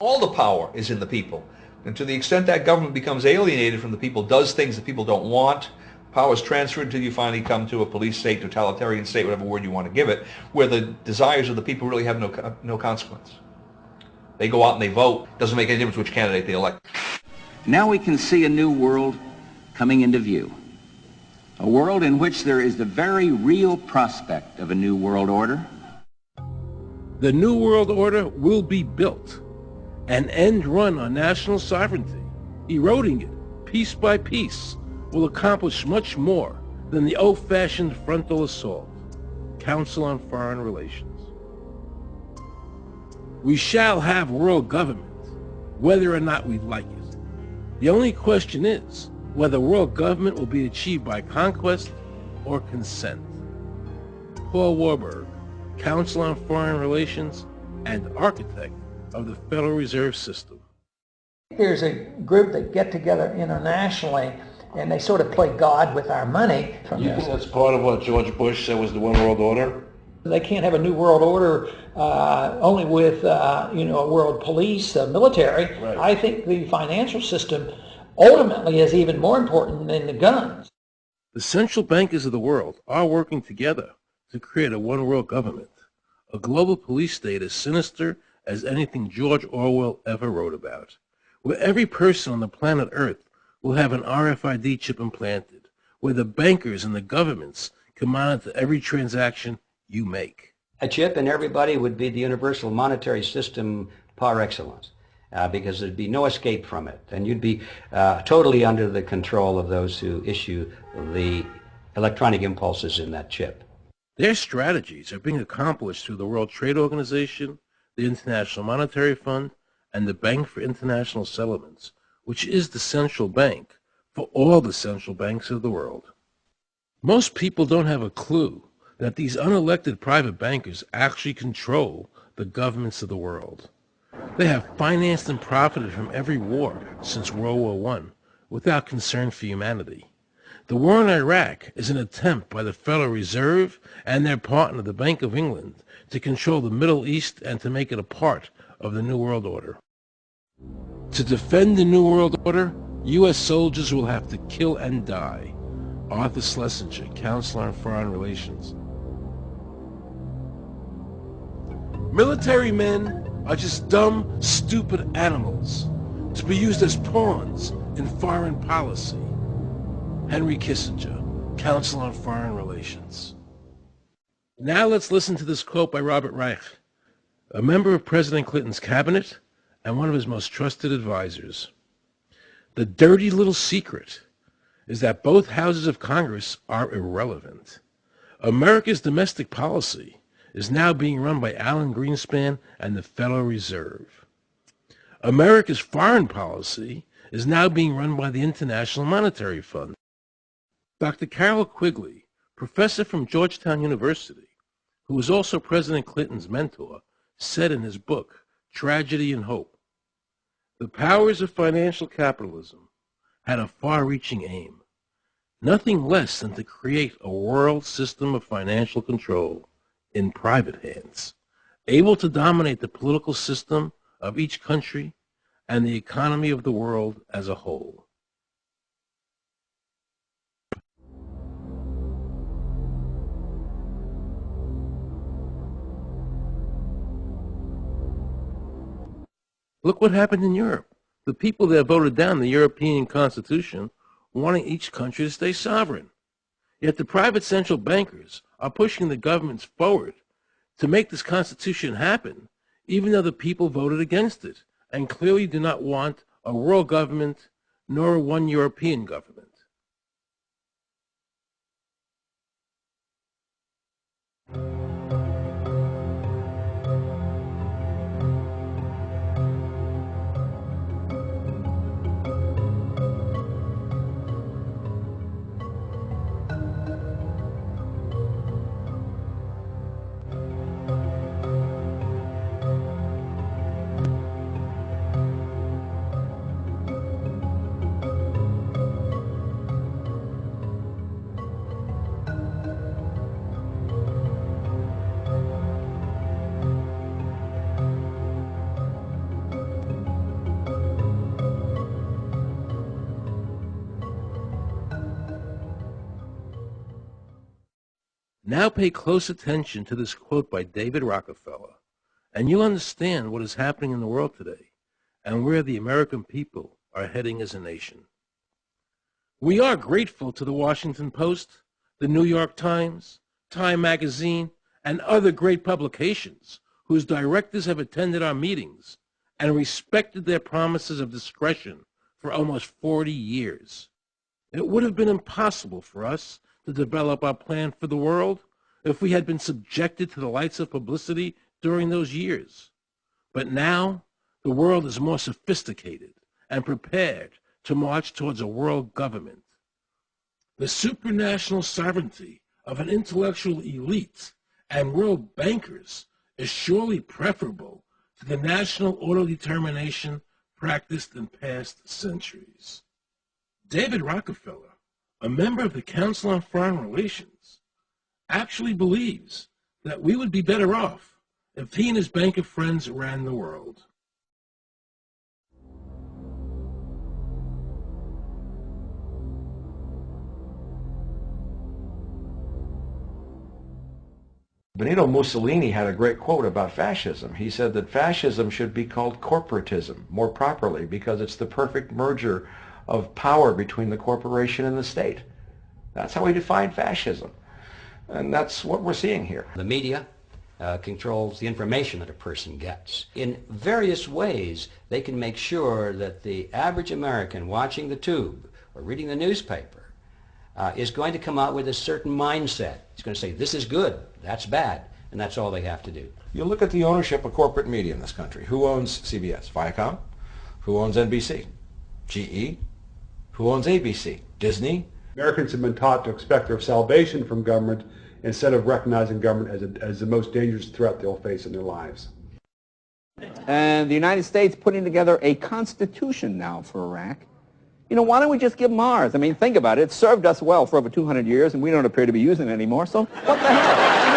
All the power is in the people. And to the extent that government becomes alienated from the people, does things that people don't want, power is transferred until you finally come to a police state, totalitarian state, whatever word you want to give it, where the desires of the people really have no consequence. They go out and they vote. Doesn't make any difference which candidate they elect. Now we can see a new world coming into view. A world in which there is the very real prospect of a new world order. The New World Order will be built, an end run on national sovereignty, eroding it piece by piece, will accomplish much more than the old-fashioned frontal assault. Council on Foreign Relations. We shall have world government, whether or not we like it. The only question is whether world government will be achieved by conquest or consent. Paul Warburg, Council on Foreign Relations and architect of the Federal Reserve System. There's a group that get together internationally and they sort of play God with our money. You think that's part of what George Bush said was the One World Order? They can't have a new world order only with a world police, military. Right. I think the financial system ultimately is even more important than the guns. The central bankers of the world are working together to create a one world government, a global police state as sinister as anything George Orwell ever wrote about, where every person on the planet Earth will have an RFID chip implanted, where the bankers and the governments can monitor every transaction you make. A chip in everybody would be the universal monetary system par excellence, because there'd be no escape from it, and you'd be totally under the control of those who issue the electronic impulses in that chip. Their strategies are being accomplished through the World Trade Organization, the International Monetary Fund, and the Bank for International Settlements, which is the central bank for all the central banks of the world. Most people don't have a clue that these unelected private bankers actually control the governments of the world. They have financed and profited from every war since World War I without concern for humanity. The war in Iraq is an attempt by the Federal Reserve and their partner, the Bank of England, to control the Middle East and to make it a part of the New World Order. To defend the New World Order, U.S. soldiers will have to kill and die. Arthur Schlesinger, Counselor on Foreign Relations. Military men are just dumb, stupid animals to be used as pawns in foreign policy. Henry Kissinger, Council on Foreign Relations. Now let's listen to this quote by Robert Reich, a member of President Clinton's cabinet and one of his most trusted advisors. The dirty little secret is that both houses of Congress are irrelevant. America's domestic policy is now being run by Alan Greenspan and the Federal Reserve. America's foreign policy is now being run by the International Monetary Fund. Dr. Carol Quigley, professor from Georgetown University, who was also President Clinton's mentor, said in his book, Tragedy and Hope, the powers of financial capitalism had a far-reaching aim, nothing less than to create a world system of financial control in private hands, able to dominate the political system of each country and the economy of the world as a whole. Look what happened in Europe. The people there voted down the European Constitution, wanting each country to stay sovereign. Yet the private central bankers are pushing the governments forward to make this Constitution happen, even though the people voted against it and clearly do not want a world government nor one European government. Now pay close attention to this quote by David Rockefeller, and you'll understand what is happening in the world today and where the American people are heading as a nation. We are grateful to the Washington Post, the New York Times, Time Magazine, and other great publications whose directors have attended our meetings and respected their promises of discretion for almost 40 years. It would have been impossible for us to develop our plan for the world if we had been subjected to the lights of publicity during those years. But now, the world is more sophisticated and prepared to march towards a world government. The supranational sovereignty of an intellectual elite and world bankers is surely preferable to the national autodetermination practiced in past centuries. David Rockefeller, a member of the Council on Foreign Relations, actually believes that we would be better off if he and his banker friends ran the world. Benito Mussolini had a great quote about fascism. He said that fascism should be called corporatism more properly because it's the perfect merger of power between the corporation and the state. That's how he defined fascism. And that's what we're seeing here. The media controls the information that a person gets. In various ways, they can make sure that the average American watching the tube or reading the newspaper is going to come out with a certain mindset. He's going to say, this is good, that's bad, and that's all they have to do. You look at the ownership of corporate media in this country. Who owns CBS? Viacom? Who owns NBC? GE? Who owns ABC? Disney? Americans have been taught to expect their salvation from government instead of recognizing government as the most dangerous threat they'll face in their lives. And the United States putting together a constitution now for Iraq. You know, why don't we just give them ours? I mean, think about it. It served us well for over 200 years, and we don't appear to be using it anymore, so what the hell?